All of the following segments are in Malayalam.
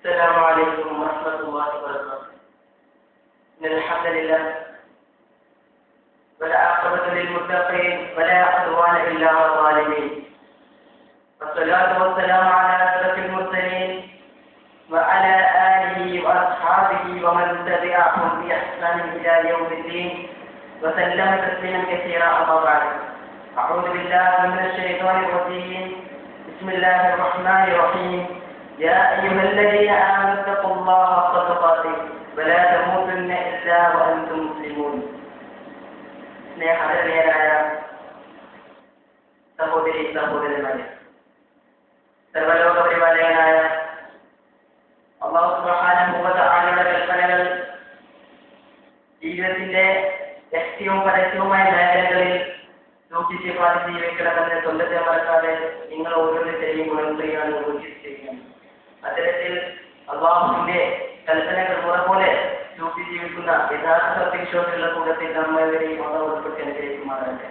السلام عليكم ورحمة الله وبركاته. إن الحمد لله والعاقبة للمتقين ولا عدوان إلا على الظالمين، والصلاة والسلام على أشرف المرسلين وعلى آله وأصحابه ومن تبعهم بإحسان إلى يوم الدين وسلم تسليما كثيرا. أما بعد، أعوذ بالله من الشيطان الرجيم. بسم الله الرحمن الرحيم. يا أيها الذين آمنوا اتقوا الله حق تقاته ولا تموتن إلا وأنتم مسلمون. സ്നേഹധന്യരായ സഹോദരി സഹോദരന്മാരെ, സർവലോക പരിപാലകനായ അല്ലാഹു സുബ്ഹാനഹു വ തആലയുടെ കൽപ്പനകൾ ജീവിതത്തിന്റെ രഹസ്യവും പരസ്യവുമായ മേഖലകളിൽ സൂക്ഷിച്ച് പാലിച്ച് ജീവിക്കണമെന്ന് സ്വന്തത്തെ മറക്കാതെ നിങ്ങൾ ഓരോരുത്തരെയും ഗുണങ്ങളെയാണ് ഉപദേശിച്ചിരിക്കുന്നത്. അത്തരത്തിൽ അല്ലാഹുവിന്റെ കൽപ്പനകൾ മുറ പോലെ സൂക്ഷിച്ച് ജീവിക്കുന്ന യഥാർത്ഥ സത്യവിശ്വാസികളുടെ കൂട്ടത്തിൽ നമ്മവരെയും അല്ലാഹു ഉൾപ്പെടുത്തി അനുഗ്രഹിക്കുമാറാകട്ടെ.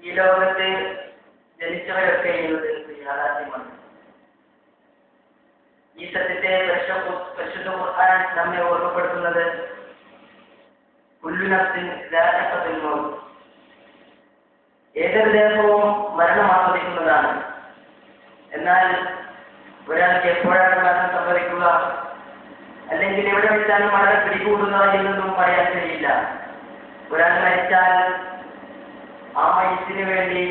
ഈ ലോകത്ത് ജനിച്ചവരൊക്കെ ജീവിതത്തിൽ യാഥാർത്ഥ്യമാണ്. ഈ സത്യത്തെ പരിശുദ്ധ ഖുർആൻ നമ്മെ ഓർമ്മപ്പെടുത്തുന്നത് കുല്ലു നഫ്സിൻ ദാഇഖത്തുൽ മൗത്ത്, ഏതൊരു ദേഹവും മരണം ആസ്വദിക്കുന്നതാണ്. എന്നാൽ ഒരാൾക്ക് എപ്പോഴാണ് മരണം സംഭവിക്കുക, അല്ലെങ്കിൽ എവിടെ വെച്ചാണ് മരണം പിടികൂടുക എന്നൊന്നും പറയാൻ കഴിയില്ല. ഒരാൾ മരിച്ചാൽ ആ മയത്തിന് വേണ്ടി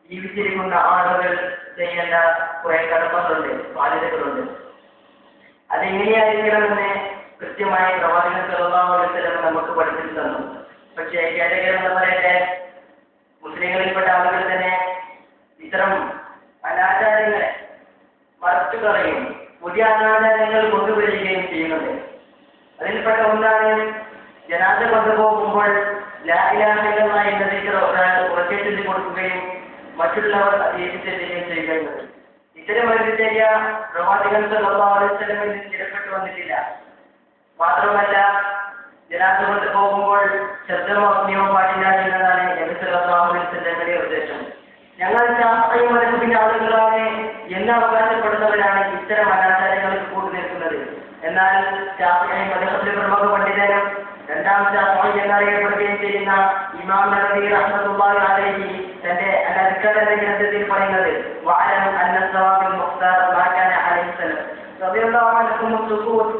ജീവിച്ചിരിക്കുന്ന ആളുകൾ ചെയ്യേണ്ട കുറെ കടമകളുണ്ട്, ബാധ്യതകളുണ്ട്. അതെങ്ങനെയായിരിക്കണമെന്ന് കൃത്യമായി പ്രവാചകൻ സല്ലല്ലാഹു അലൈഹി വസല്ലം നമുക്ക് പഠിപ്പിച്ചു തന്നു. പക്ഷേ കേരളീയരെന്ന് പറയട്ടെ, മുസ്ലിങ്ങളിൽപ്പെട്ട ആളുകൾ തന്നെ ഇത്തരം അനാചാരങ്ങളെ മറച്ചു കളയും, പുതിയ അനാചാരങ്ങൾ കൊണ്ടുവരികയും ചെയ്യുന്നത്. അതിൽപ്പെട്ട ഒന്നാണ് ജനാസ കൊണ്ടുപോകുമ്പോൾ ലാ ഇലാഹ ഇല്ലല്ലാഹ് എന്ന ദിക്ർ ഉറക്കെ ചൊല്ലി കൊടുക്കുകയും മറ്റുള്ളവർ ഏൽപ്പിച്ചെല്ലുകയും ചെയ്യുന്നത്. ഇത്തരം ഒരു ചര്യ പ്രവാചകൻ സല്ലല്ലാഹു അലൈഹി വസല്ലമിൽ നിന്ന് സ്ഥിരപ്പെട്ടു വന്നിട്ടില്ല. മാത്രമല്ല, ജനാസ കൊണ്ടുപോകുമ്പോൾ ശബ്ദമോ അഗ്നിയോ പാടില്ല എന്നതാണ് നബി സല്ലല്ലാഹു അലൈഹി വസല്ലമയുടെ നിർദ്ദേശം. ഞങ്ങൾ ശാസ്ത്രീയ മതത്തിന്റെ ആളുകളാണ് എന്ന് അവകാശപ്പെടുന്നവരാണ് ഇത്തരം അനാചാരങ്ങൾക്ക് കൂട്ടുനിൽക്കുന്നത്. എന്നാൽ ശാസ്ത്രീയ മതത്തിലെ പ്രമുഖ പണ്ഡിതനും രണ്ടാം ശാസ്ത്രീയ എന്നറിയപ്പെടുകയും ചെയ്യുന്ന ഇമാം നബവി റഹ്മത്തുള്ളാഹി അലൈഹി തന്റെ അൽ-അദ്കാർ എന്ന ഗ്രന്ഥത്തിൽ പറയുന്നത് വഅലം അന്ന സവാബുൽ മുഖ്താർ മാ കാന അലൈഹി സല്ലം റളിയല്ലാഹു അൻഹു സുകൂത്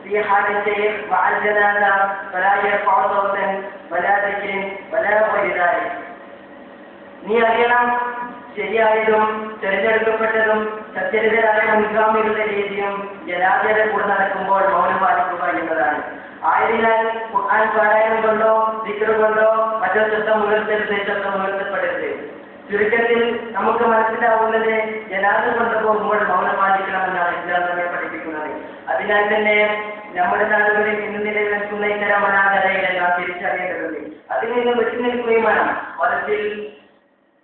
في حال الشيخ مع الجنازة فلا يرفع صوتا ولا ذكر ولا غير ذلك. നീ അറിയണം, ശരിയായതും തിരഞ്ഞെടുക്കപ്പെട്ടതും സച്ചരിതരായ മുൻഗാമികളുടെ രീതിയും ജനാസയുടെ കൂടെ നടക്കുമ്പോൾ മൗനം പാലിക്കുക എന്നതാണ്. ആയതിനാൽ ഖുർആൻ പാരായണം കൊണ്ടോ ദിക്ർ കൊണ്ടോ മറ്റോ ശബ്ദം ഉയർത്തരുത്, ശബ്ദം ഉയർത്തപ്പെടരുത്. ചുരുക്കത്തിൽ നമുക്ക് മനസ്സിലാവുന്നത് ജനാസ കൊണ്ടുപോകുമ്പോൾ മൗനം പാലിക്കണമെന്നാണ് ഇസ്ലാം നമ്മെ പഠിപ്പിക്കുന്നത്. അതിനാൽ തന്നെ നമ്മുടെ നാടുകളിൽ ഇന്ന് നിലനിൽക്കുന്ന ഇത്തരം അനാചാരങ്ങളെ നാം തിരിച്ചറിയേണ്ടതുണ്ട്. അതിൽ നിന്ന് വെച്ചു നിൽക്കുകയും വേണം. മതത്തിൽ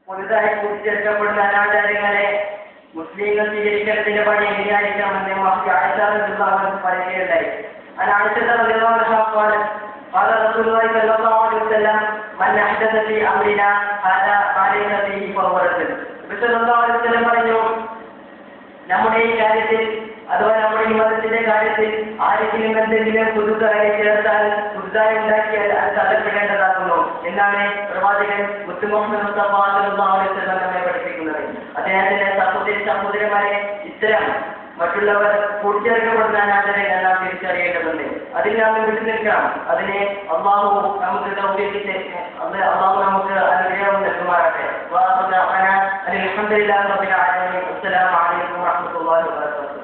പുതുതായി കൂട്ടിച്ചേർക്കപ്പെടുന്ന അനാചാരങ്ങളെ മുസ്ലിങ്ങൾ സ്വീകരിക്കേണ്ട നിലപാട് എങ്ങനെയായിരിക്കണമെന്ന് ആയിഷ റളിയല്ലാഹു അൻഹ പറയുകയുണ്ടായി. ആയിഷ റളിയല്ലാഹു അൻഹ قال رسول الله صلى الله عليه وسلم من أحدث في أمرنا هذا ما ليس فيه فهو رد. നബി സല്ലല്ലാഹു അലൈഹി വസല്ലം പറഞ്ഞു, നമ്മുടെ ഈ കാര്യത്തിൽ അഥവാ നമ്മുടെ ഈ മതത്തിന്റെ കാര്യത്തിൽ ആരെങ്കിലും എന്തെങ്കിലും പുതുതായി ചേർത്താൽ, പുതുതായി ഉണ്ടാക്കിയാൽ അത് തള്ളപ്പെടേണ്ടതാകുന്നു എന്നാണ് പ്രവാചകൻ മുത്ത് മുഹമ്മദ് മുസ്തഫ സല്ലല്ലാഹു അലൈഹി വസല്ലം നമ്മെ പഠിപ്പിക്കുന്നത്. അദ്ദേഹത്തിന്റെ സഹോദരന്മാരെ ഇത്തരം മറ്റുള്ളവർ കൂട്ടിച്ചേർക്കപ്പെടുന്ന അനാചാരങ്ങൾ നാം തിരിച്ചറിയേണ്ടതുണ്ട്. അതിൽ നാം വിട്ടു നിൽക്കണം. അതിനെ അള്ളാഹു നമുക്ക് അള്ളാഹു നമുക്ക് അനുഗ്രഹം നൽകുമാറാകട്ടെ. അൽഹംദുലില്ലാഹി റബ്ബിൽ ആലമീൻ. അസ്സലാമു അലൈക്കും വറഹ്മത്തുള്ളാഹി വബറകാതുഹു.